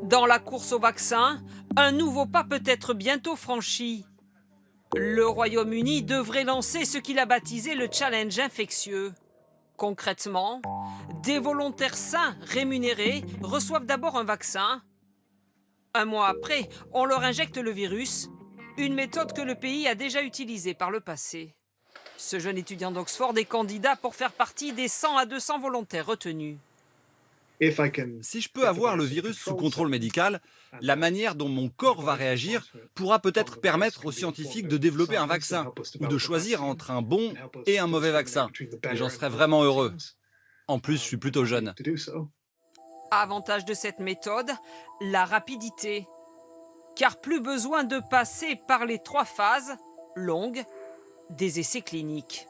Dans la course au vaccin, un nouveau pas peut être bientôt franchi. Le Royaume-Uni devrait lancer ce qu'il a baptisé le challenge infectieux. Concrètement, des volontaires sains rémunérés reçoivent d'abord un vaccin. Un mois après, on leur injecte le virus, une méthode que le pays a déjà utilisée par le passé. Ce jeune étudiant d'Oxford est candidat pour faire partie des 100 à 200 volontaires retenus. Si je peux avoir le virus sous contrôle médical, la manière dont mon corps va réagir pourra peut-être permettre aux scientifiques de développer un vaccin ou de choisir entre un bon et un mauvais vaccin. Et j'en serais vraiment heureux. En plus, je suis plutôt jeune. Avantage de cette méthode, la rapidité. Car plus besoin de passer par les 3 phases longues des essais cliniques.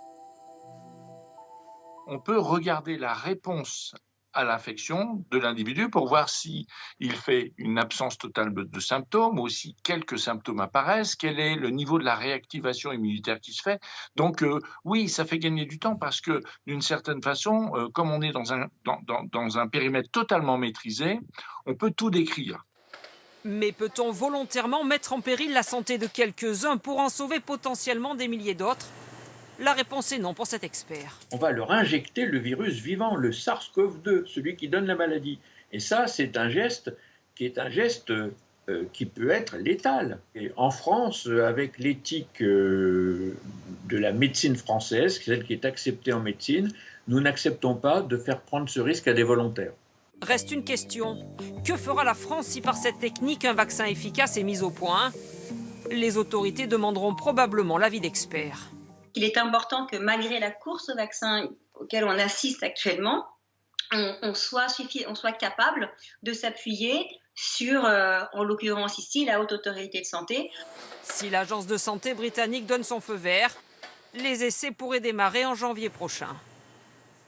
On peut regarder la réponse à l'infection de l'individu pour voir si il fait une absence totale de symptômes ou si quelques symptômes apparaissent, quel est le niveau de la réactivation immunitaire qui se fait. Donc oui, ça fait gagner du temps parce que d'une certaine façon, comme on est dans un périmètre totalement maîtrisé, on peut tout décrire. Mais peut-on volontairement mettre en péril la santé de quelques-uns pour en sauver potentiellement des milliers d'autres? La réponse est non pour cet expert. On va leur injecter le virus vivant, le SARS-CoV-2, celui qui donne la maladie. Et ça, c'est un geste qui qui peut être létal. Et en France, avec l'éthique de la médecine française, celle qui est acceptée en médecine, nous n'acceptons pas de faire prendre ce risque à des volontaires. Reste une question. Que fera la France si par cette technique un vaccin efficace est mis au point? Les autorités demanderont probablement l'avis d'experts. Il est important que malgré la course au vaccin auquel on assiste actuellement, on soit capable de s'appuyer sur, en l'occurrence ici, la Haute Autorité de Santé. Si l'Agence de santé britannique donne son feu vert, les essais pourraient démarrer en janvier prochain.